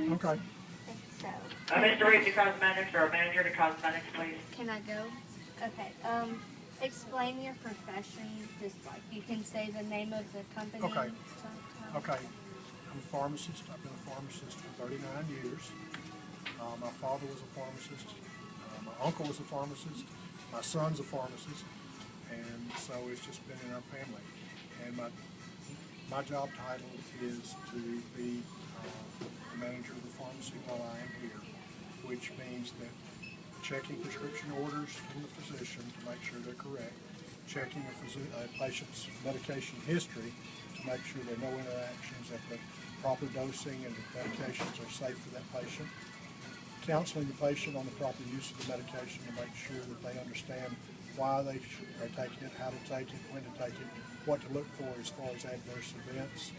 please? Okay. So. Mr. Reed to cosmetics or manager to cosmetics, please. Can I go? Okay. Explain your profession. Just like you can say the name of the company. Okay. So, Okay. I'm a pharmacist. I've been a pharmacist for 39 years. My father was a pharmacist. My uncle was a pharmacist. My son's a pharmacist. And so it's just been in our family. And my job title is to be the manager of the pharmacy while I am here, which means that checking prescription orders from the physician to make sure they're correct, checking a patient's medication history to make sure there are no interactions, that the proper dosing and the medications are safe for that patient, counseling the patient on the proper use of the medication to make sure that they understand why they are taking it, how to take it, when to take it, what to look for as far as adverse events,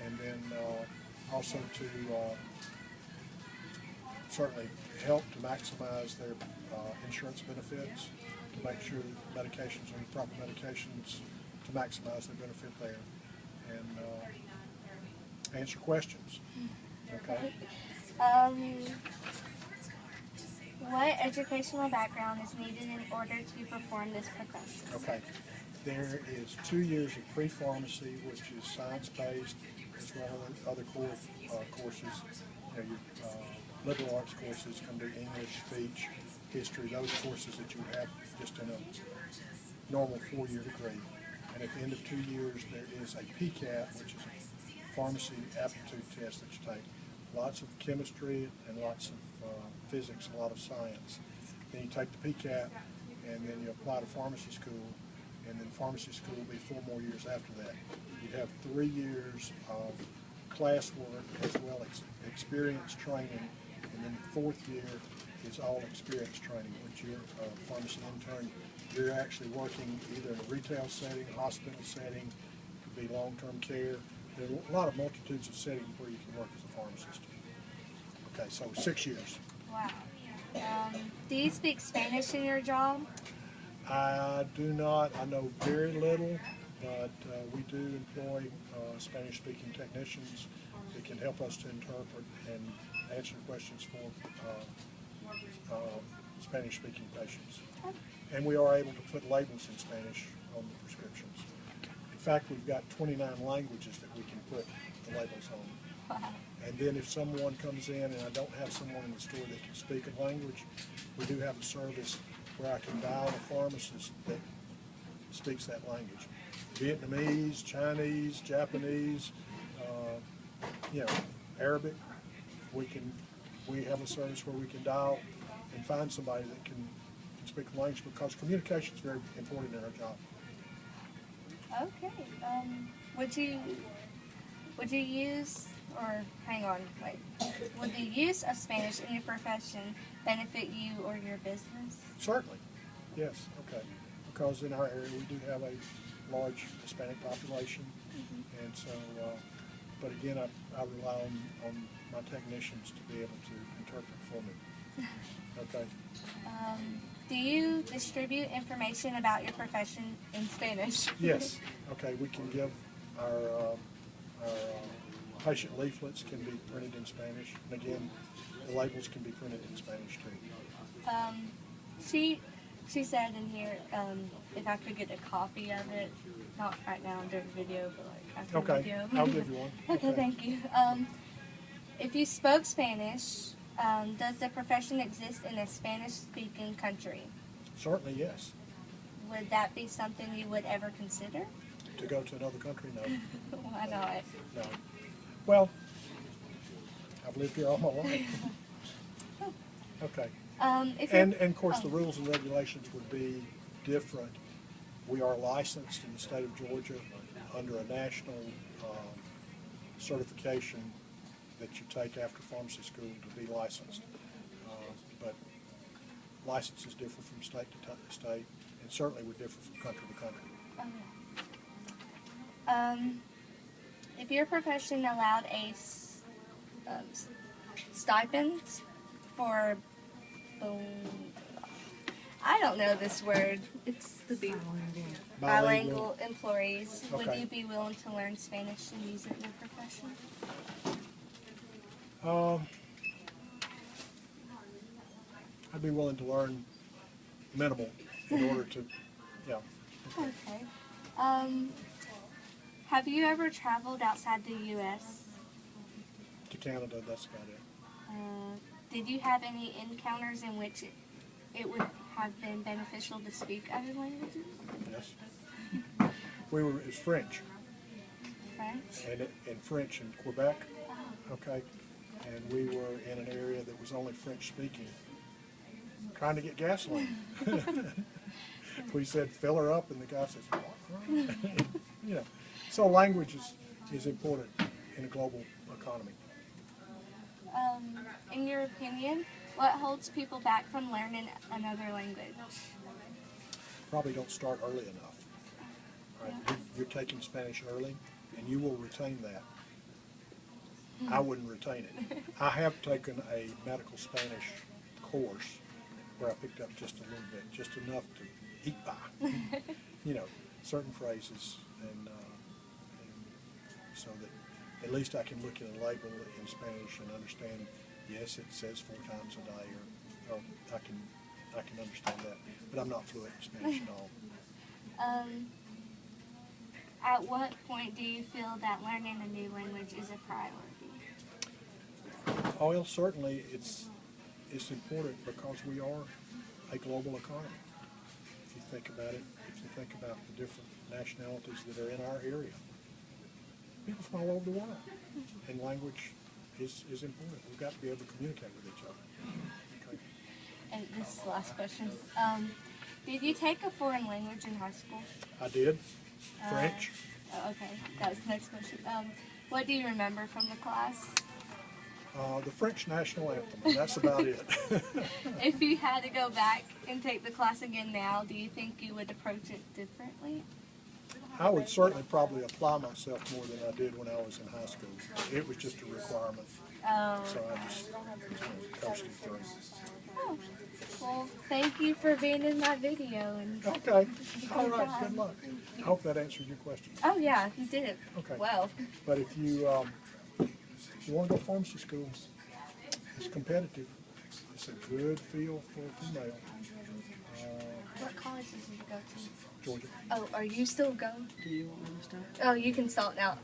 and then also to certainly help to maximize their insurance benefits, to make sure that medications are the proper medications to maximize their benefit there, and answer questions. Okay. What educational background is needed in order to perform this profession? Okay. There is 2 years of pre-pharmacy, which is science-based, as well as other core courses. You know, your liberal arts courses can do English, speech, history, those courses that you have just in a normal 4-year degree. And at the end of 2 years, there is a PCAT, which is a pharmacy aptitude test that you take. Lots of chemistry and lots of physics, a lot of science. Then you take the PCAT, and then you apply to pharmacy school, and then pharmacy school will be 4 more years after that. You have 3 years of classwork as well as experience training, and then the 4th year is all experience training, which you're a pharmacy intern. You're actually working either in a retail setting, hospital setting, could be long-term care. There are a lot of multitudes of settings where you can work as a pharmacist. Okay, so 6 years. Wow. Do you speak Spanish in your job? I do not. I know very little, but we do employ Spanish-speaking technicians that can help us to interpret and answer questions for Spanish-speaking patients. And we are able to put labels in Spanish on the prescriptions. In fact, we've got 29 languages that we can put the labels on. Wow. And then if someone comes in and I don't have someone in the store that can speak a language, we do have a service where I can dial a pharmacist that speaks that language. Vietnamese, Chinese, Japanese, Arabic. We have a service where we can dial and find somebody that can speak the language, because communication is very important in our job. Okay. Would you use, or hang on, wait. Would the use of Spanish in your profession benefit you or your business? Certainly, yes, okay. Because in our area we do have a large Hispanic population, and so, but again, I rely on my technicians to be able to interpret for me. Okay. Do you distribute information about your profession in Spanish? Yes, okay, we can give our patient leaflets can be printed in Spanish, and again, the labels can be printed in Spanish too. She said in here if I could get a copy of it, not right now during the video, but like after the video. Okay, I'll give you one. Okay, thank you. If you spoke Spanish, does the profession exist in a Spanish-speaking country? Certainly, yes. Would that be something you would ever consider? To go to another country? No. Why not? No. Well, I've lived here all my life. Okay. And of course the rules and regulations would be different. We are licensed in the state of Georgia under a national certification that you take after pharmacy school to be licensed. But licenses differ from state to state, and certainly would differ from country to country. Okay. If your profession allowed a stipend for, I don't know this word, it's the bilingual employees, Okay. would you be willing to learn Spanish and use it in your profession? I'd be willing to learn minimal in order to, yeah. Okay. Have you ever traveled outside the U.S.? To Canada, that's about it. Did you have any encounters in which it would have been beneficial to speak other languages? Yes. It's French. French? And French in Quebec, okay? And we were in an area that was only French speaking, trying to get gasoline. We said, fill her up, and the guy says, what? You know, so language is important in a global economy. In your opinion, what holds people back from learning another language? Probably don't start early enough. Right? You're taking Spanish early, and you will retain that. I wouldn't retain it. I have taken a medical Spanish course where I picked up just a little bit, just enough to eat by. You know, certain phrases, and so that at least I can look at a label in Spanish and understand. Yes, it says 4 times a day, or I can understand that, but I'm not fluent in Spanish at all. At what point do you feel that learning a new language is a priority? Oh, well, certainly it's important because we are a global economy. If you think about it, if you think about the different nationalities that are in our area, people from all over the world, and language is important. We've got to be able to communicate with each other. Okay. And this is the last question. Did you take a foreign language in high school? I did. French. Okay, that was the next question. What do you remember from the class? The French national anthem, and that's about it. If you had to go back and take the class again now, do you think you would approach it differently? I would certainly probably apply myself more than I did when I was in high school. It was just a requirement, so I just coasted through. Oh, well, thank you for being in my video. And Okay, all right, good luck. I hope that answered your question. Oh yeah, you did it Okay. well. But if you want to go to pharmacy school, it's competitive. It's a good field for a female. What college did you go to? Georgia. Oh, are you still going? Do you want me to start? Oh, you can start now.